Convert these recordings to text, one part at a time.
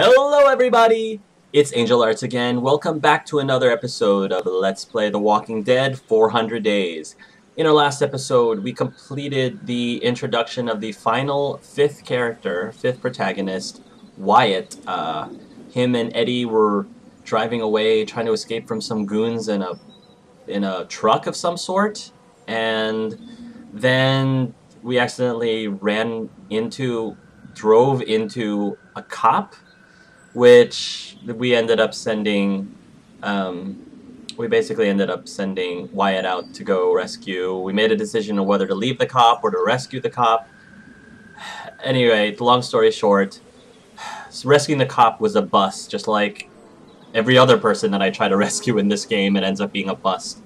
Hello everybody! It's Angel Arts again. Welcome back to another episode of Let's Play The Walking Dead 400 Days. In our last episode, we completed the introduction of the final fifth protagonist, Wyatt. Him and Eddie were driving away, trying to escape from some goons in a truck of some sort, and then we accidentally drove into a cop, which we ended up sending, we basically ended up sending Wyatt out to go rescue. We made a decision on whether to leave the cop or to rescue the cop. Anyway, long story short, rescuing the cop was a bust, just like every other person that I try to rescue in this game. It ends up being a bust.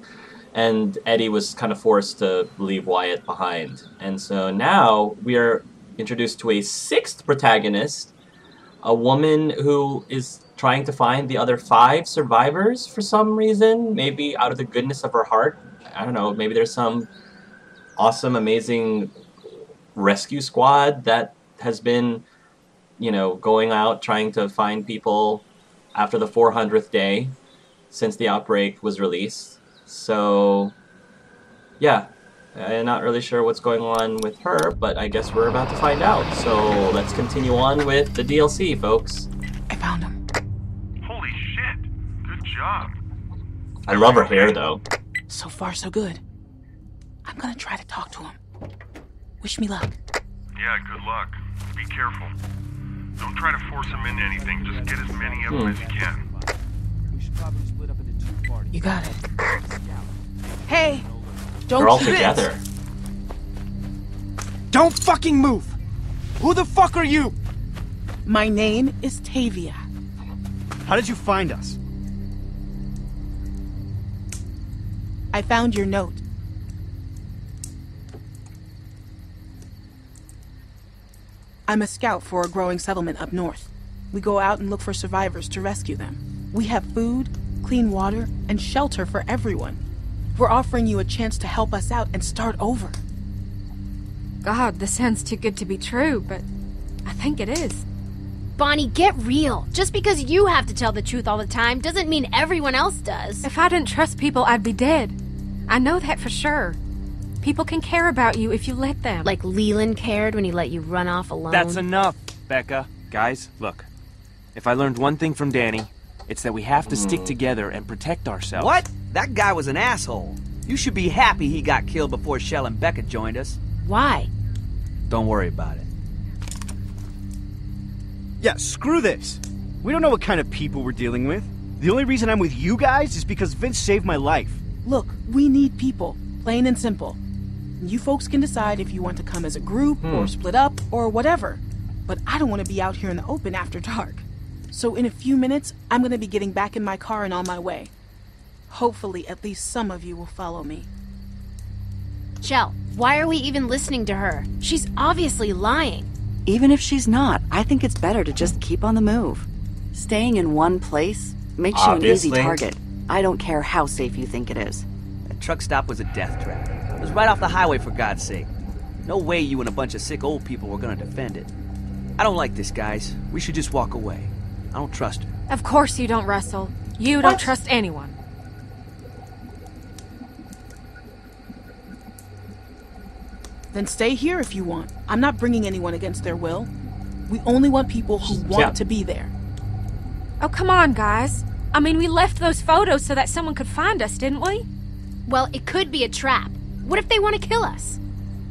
And Eddie was kind of forced to leave Wyatt behind. And so now we are introduced to a sixth protagonist, a woman who is trying to find the other 5 survivors for some reason, maybe out of the goodness of her heart. I don't know, maybe there's some awesome, amazing rescue squad that has been, going out trying to find people after the 400th day since the outbreak was released. So, yeah. I'm not really sure what's going on with her, but I guess we're about to find out. So let's continue on with the DLC, folks. I found him. Holy shit! Good job. I love her hair, though. So far, so good. I'm gonna try to talk to him. Wish me luck. Yeah, good luck. Be careful. Don't try to force him into anything. Just get as many of them as you can. We should probably split up into 2 parties. You got it. Hey! Don't They're all do this. together. Don't fucking move! Who the fuck are you? My name is Tavia. How did you find us? I found your note. I'm a scout for a growing settlement up north. We go out and look for survivors to rescue them. We have food, clean water, and shelter for everyone. We're offering you a chance to help us out and start over. God, this sounds too good to be true, but I think it is. Bonnie, get real. Just because you have to tell the truth all the time doesn't mean everyone else does. If I didn't trust people, I'd be dead. I know that for sure. People can care about you if you let them. Like Leland cared when he let you run off alone. That's enough, Becca. Guys, look. If I learned one thing from Danny, it's that we have to stick together and protect ourselves. What? That guy was an asshole. You should be happy he got killed before Shell and Becca joined us. Why? Don't worry about it. Yeah, screw this. We don't know what kind of people we're dealing with. The only reason I'm with you guys is because Vince saved my life. Look, we need people, plain and simple. You folks can decide if you want to come as a group or split up or whatever. But I don't want to be out here in the open after dark. So in a few minutes, I'm going to be getting back in my car and on my way. Hopefully, at least some of you will follow me. Shell, why are we even listening to her? She's obviously lying. Even if she's not, I think it's better to just keep on the move. Staying in one place makes you an easy target. I don't care how safe you think it is. That truck stop was a death trap. It was right off the highway, for God's sake. No way you and a bunch of sick old people were gonna defend it. I don't like this, guys. We should just walk away. I don't trust her. Of course you don't, Russell. You don't trust anyone. Then stay here if you want. I'm not bringing anyone against their will. We only want people who want to be there. Oh, come on, guys. I mean, we left those photos so that someone could find us, didn't we? Well, it could be a trap. What if they want to kill us?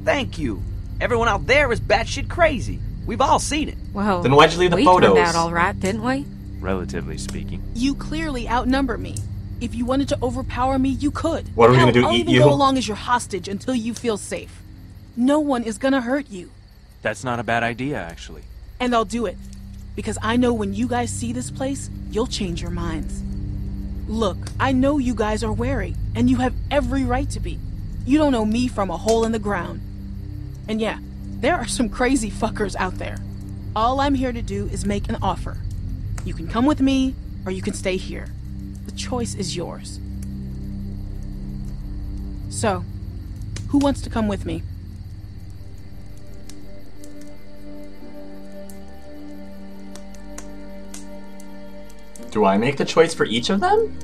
Thank you. Everyone out there is batshit crazy. We've all seen it. Well, then why'd you leave the we photos? turned out all right, didn't we? Relatively speaking. You clearly outnumber me. If you wanted to overpower me, you could. What are we Hell, gonna do, I'll eat even you? go along as your hostage until you feel safe. No one is gonna hurt you. That's not a bad idea, actually. And I'll do it. Because I know when you guys see this place, you'll change your minds. Look, I know you guys are wary, and you have every right to be. You don't know me from a hole in the ground. And yeah, there are some crazy fuckers out there. All I'm here to do is make an offer. You can come with me, or you can stay here. The choice is yours. So, who wants to come with me? Do I make the choice for each of them?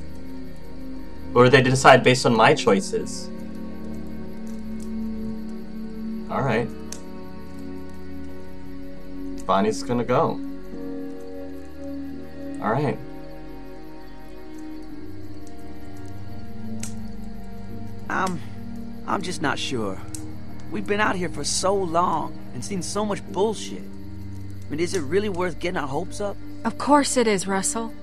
Or do they decide based on my choices? Alright. Bonnie's gonna go. Alright. I'm just not sure. We've been out here for so long and seen so much bullshit. I mean, is it really worth getting our hopes up? Of course it is, Russell.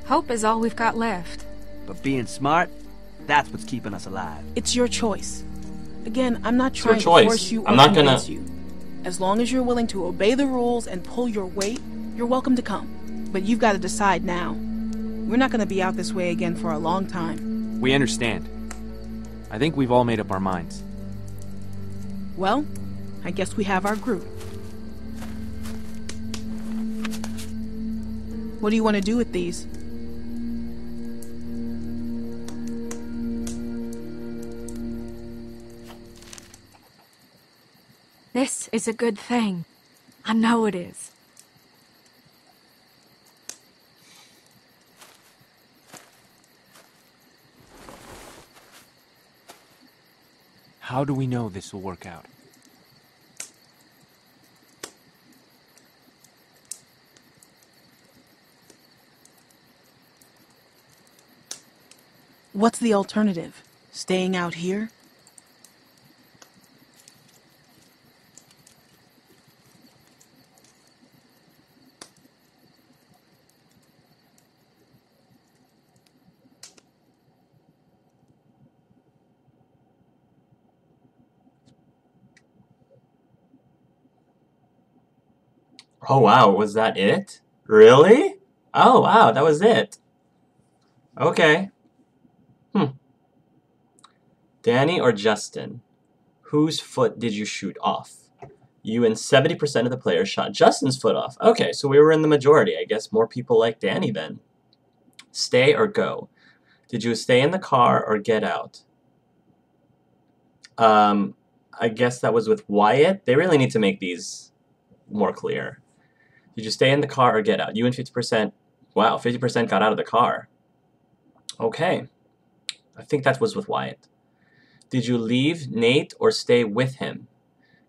Hope is all we've got left. But being smart, that's what's keeping us alive. It's your choice. Again, I'm not trying to choice. force you or I'm not convince gonna... you. As long as you're willing to obey the rules and pull your weight, you're welcome to come. But you've got to decide now. We're not going to be out this way again for a long time. We understand. I think we've all made up our minds. Well, I guess we have our group. What do you want to do with these? This is a good thing. I know it is. How do we know this will work out? What's the alternative? Staying out here? Oh wow, was that it? Really? Oh wow, that was it. Okay. Danny or Justin? Whose foot did you shoot off? You and 70% of the players shot Justin's foot off. Okay, so we were in the majority. I guess more people like Danny then. Stay or go? Did you stay in the car or get out? I guess that was with Wyatt. They really need to make these more clear. Did you stay in the car or get out? You and 50%. Wow, 50% got out of the car. Okay. I think that was with Wyatt. Did you leave Nate or stay with him?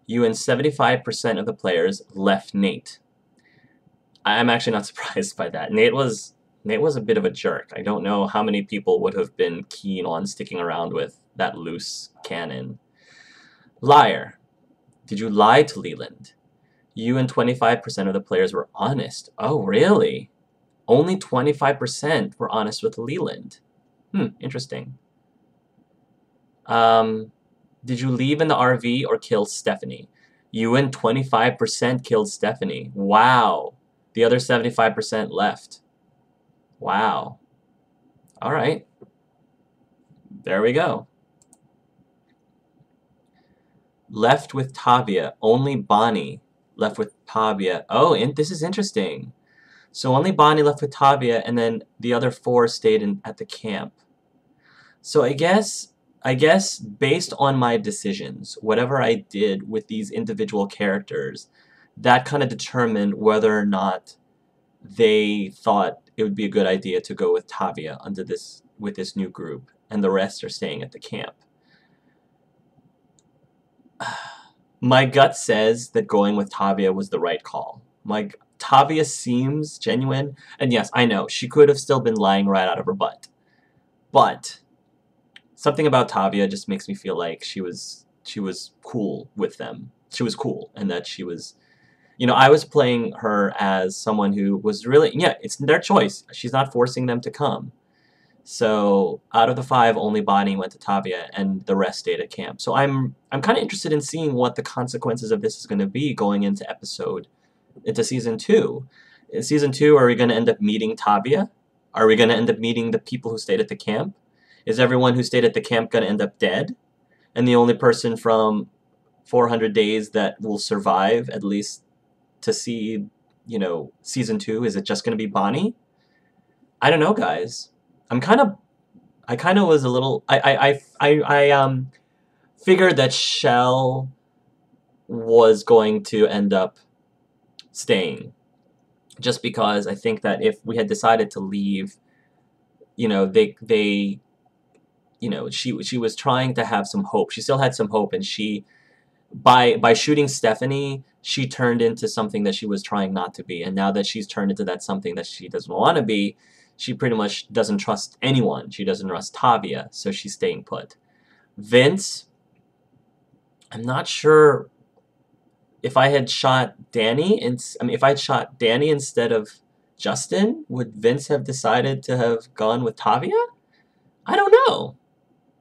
You and 75% of the players left Nate. I'm actually not surprised by that. Nate was a bit of a jerk. I don't know how many people would have been keen on sticking around with that loose cannon. Liar. Did you lie to Leland? You and 25% of the players were honest. Oh, really? Only 25% were honest with Leland. Interesting. Did you leave in the RV or kill Stephanie? You and 25% killed Stephanie. Wow. The other 75% left. Wow. All right. There we go. Left with Tavia. Only Bonnie left with Tavia. Oh, and this is interesting. So only Bonnie left with Tavia, and then the other 4 stayed at the camp. So I guess based on my decisions, whatever I did with these individual characters, that kind of determined whether or not they thought it would be a good idea to go with Tavia with this new group, and the rest are staying at the camp. My gut says that going with Tavia was the right call. Tavia seems genuine, and yes, I know, she could have still been lying right out of her butt. But something about Tavia just makes me feel like she was cool with them. She was cool, and that she was, I was playing her as someone who was really, it's their choice. She's not forcing them to come. So out of the 5, only Bonnie went to Tavia, and the rest stayed at camp. So I'm kind of interested in seeing what the consequences of this is going to be going into season 2. In season 2, are we going to end up meeting Tavia? Are we going to end up meeting the people who stayed at the camp? Is everyone who stayed at the camp going to end up dead? And the only person from 400 Days that will survive, at least to see, season 2, is it just going to be Bonnie? I don't know, guys. I kind of was a little, I figured that Shell was going to end up staying. just because I think that if we had decided to leave, you know, they you know, she was trying to have some hope. She still had some hope, and she by shooting Stephanie, she turned into something that she was trying not to be. And now that she's turned into that something that she doesn't want to be, she pretty much doesn't trust anyone. She doesn't trust Tavia, so she's staying put. Vince, I'm not sure if I had shot Danny, if I had shot Danny instead of Justin, would Vince have decided to have gone with Tavia? I don't know.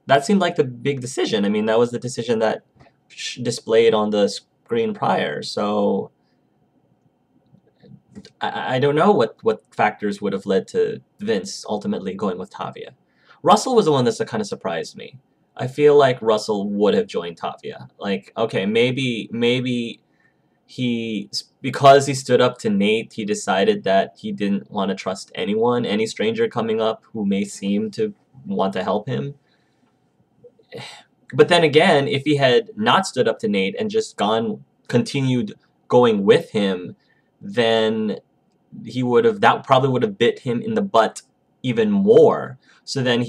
That seemed like the big decision. I mean, that was the decision that displayed on the screen prior. So I don't know what factors would have led to Vince ultimately going with Tavia. Russell was the one that kind of surprised me. I feel like Russell would have joined Tavia. Like, okay, maybe because he stood up to Nate, he decided that he didn't want to trust anyone, any stranger coming up who may seem to want to help him. But then again, if he had not stood up to Nate and just continued going with him, then that probably would have bit him in the butt even more. So then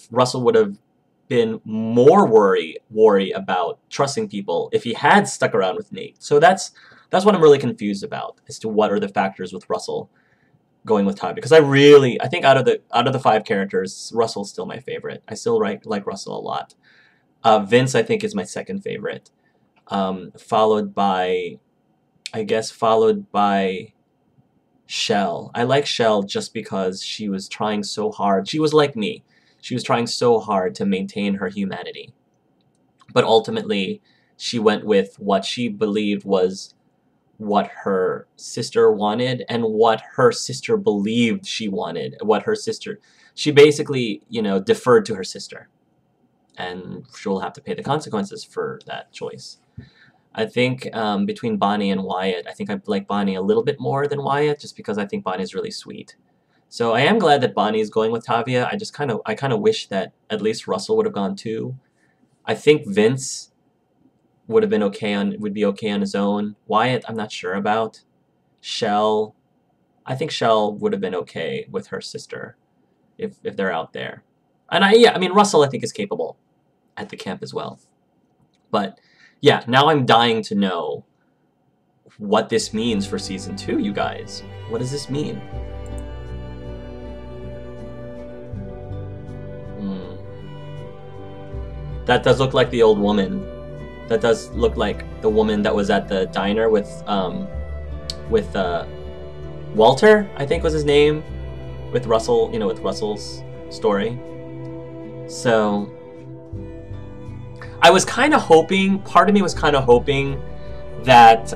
Russell would have been more worry about trusting people if he had stuck around with Nate. So that's what I'm really confused about as to what are the factors with Russell going with Todd, because I think out of the 5 characters, Russell's still my favorite. I still like Russell a lot. Vince, I think, is my second favorite, followed by Shell. I like Shell just because she was trying so hard. She was like me. She was trying so hard to maintain her humanity. But ultimately, she went with what she believed was what her sister wanted and what her sister believed she wanted. She basically, deferred to her sister. And she'll have to pay the consequences for that choice. I think between Bonnie and Wyatt, I think I like Bonnie a little bit more than Wyatt, just because I think Bonnie's really sweet. So I am glad that Bonnie's going with Tavia. I kind of wish that at least Russell would have gone too. I think Vince would be okay on his own. Wyatt, I'm not sure about. Shell, I think Shell would have been okay with her sister if they're out there. And Russell, I think, is capable at the camp as well. But yeah, now I'm dying to know what this means for season 2, you guys. What does this mean? That does look like the old woman. That does look like the woman that was at the diner with Walter, I think was his name, with Russell, with Russell's story. So I was kind of hoping, part of me was kind of hoping that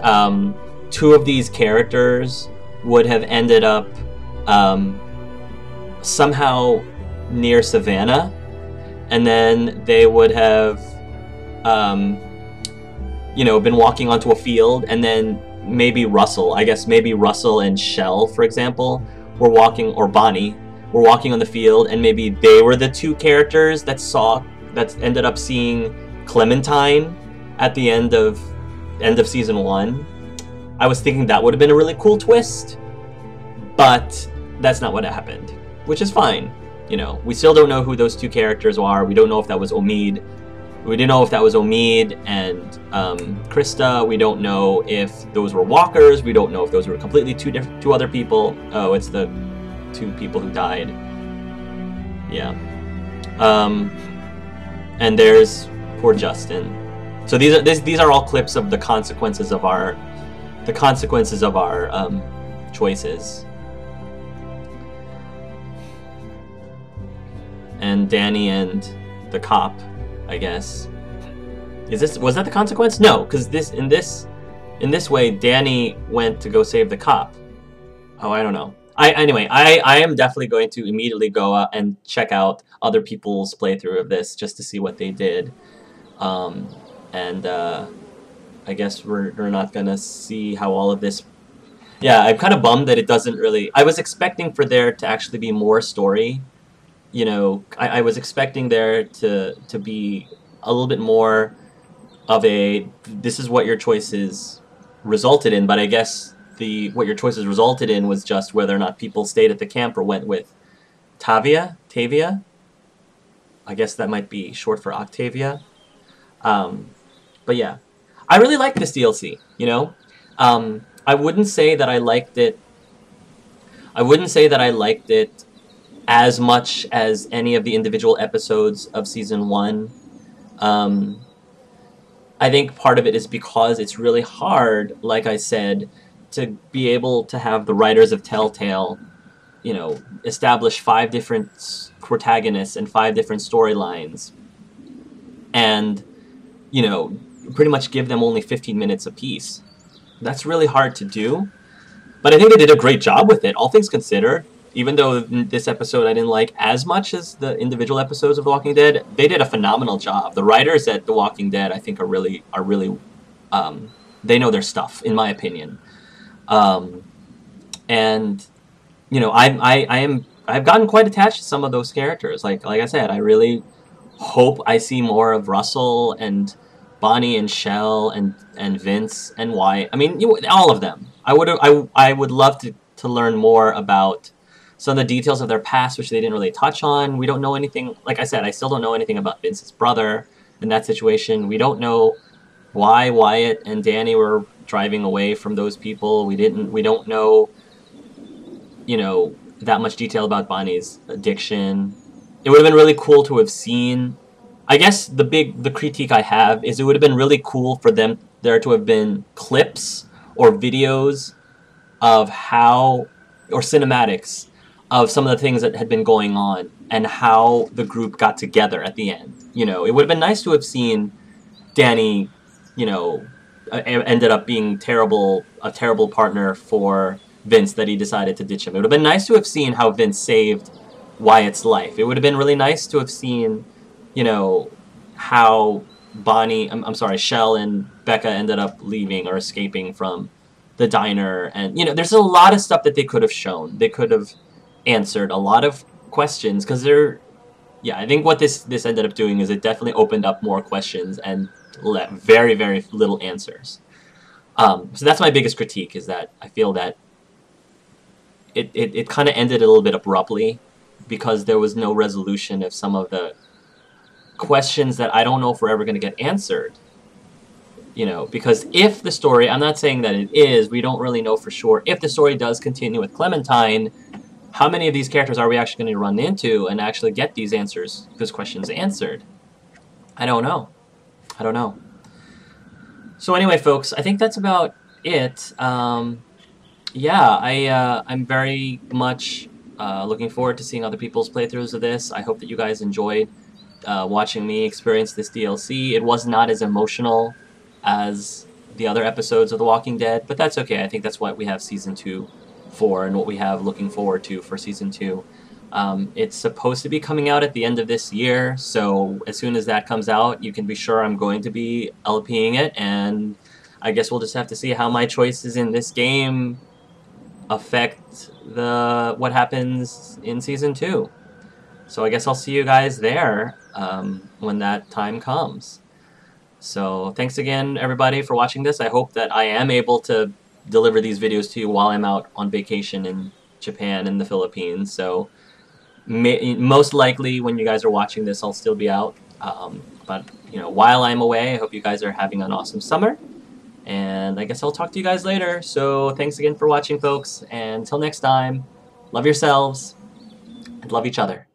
2 of these characters would have ended up somehow near Savannah, and then they would have been walking onto a field, and then maybe Russell and Shell, for example, were walking, or Bonnie were walking on the field, and maybe they were the 2 characters that ended up seeing Clementine at the end of season 1. I was thinking that would have been a really cool twist, but that's not what happened, which is fine. We still don't know who those 2 characters are. We don't know if that was Omid. We didn't know if that was Omid and Krista. We don't know if those were walkers. We don't know if those were completely 2 other people. Oh, it's the 2 people who died. Yeah. And there's poor Justin. So these are all clips of the consequences of our choices. And Danny and the cop, I guess. Was that the consequence? No, because in this way, Danny went to go save the cop. Oh, I don't know. Anyway, I am definitely going to immediately go out and check out other people's playthrough of this just to see what they did. I guess we're not gonna see how all of this. Yeah, I'm kind of bummed that it doesn't really. I was expecting for there to actually be more story. I was expecting there to be a little bit more of a, this is what your choices resulted in, but I guess what your choices resulted in was just whether or not people stayed at the camp or went with Tavia. I guess that might be short for Octavia. But yeah, I really like this DLC, you know? I wouldn't say that I liked it. I wouldn't say that I liked it as much as any of the individual episodes of Season 1. I think part of it is because it's really hard, like I said, to be able to have the writers of Telltale, you know, establish 5 different protagonists and 5 different storylines. And, you know, pretty much give them only 15 minutes apiece. That's really hard to do. But I think they did a great job with it, all things considered. Even though this episode I didn't like as much as the individual episodes of The Walking Dead, they did a phenomenal job. The writers at The Walking Dead, I think, are really, they know their stuff, in my opinion. And, you know, I've gotten quite attached to some of those characters. Like I said, I really hope I see more of Russell and Bonnie and Shell and Vince and Wyatt. I mean, all of them. I would love to learn more about some of the details of their past, which they didn't really touch on. We don't know anything. Like I said, I still don't know anything about Vince's brother in that situation. We don't know why Wyatt and Danny were driving away from those people. We don't know, you know, that much detail about Bonnie's addiction. It would have been really cool to have seen. I guess the critique I have is it would have been really cool for there to have been clips or videos of how, or cinematics of some of the things that had been going on and how the group got together at the end. You know, it would have been nice to have seen Danny, you know, ended up being a terrible partner for Vince, that he decided to ditch him. It would have been nice to have seen how Vince saved Wyatt's life. It would have been really nice to have seen, you know, how Shell and Becca ended up leaving or escaping from the diner. And, you know, there's a lot of stuff that they could have shown. They could have answered a lot of questions, because I think what this ended up doing is it definitely opened up more questions and very, very little answers. So that's my biggest critique, is that I feel that it kind of ended a little bit abruptly, because there was no resolution of some of the questions that I don't know if we're ever going to get answered. You know, because if the story, I'm not saying that it is, we don't really know for sure, if the story does continue with Clementine, how many of these characters are we actually going to run into and actually get these questions answered? I don't know. So anyway, folks, I think that's about it. I'm very much looking forward to seeing other people's playthroughs of this. I hope that you guys enjoyed watching me experience this DLC. It was not as emotional as the other episodes of The Walking Dead, but that's okay. I think that's what we have Season 2 for, and what we have looking forward to for Season 2. It's supposed to be coming out at the end of this year, so as soon as that comes out, you can be sure I'm going to be LPing it, and I guess we'll just have to see how my choices in this game affect what happens in Season 2. So I guess I'll see you guys there when that time comes. So thanks again, everybody, for watching this. I hope that I am able to deliver these videos to you while I'm out on vacation in Japan and the Philippines. So most likely when you guys are watching this, I'll still be out. But, you know, while I'm away, I hope you guys are having an awesome summer. And I guess I'll talk to you guys later. So thanks again for watching, folks. And until next time, love yourselves and love each other.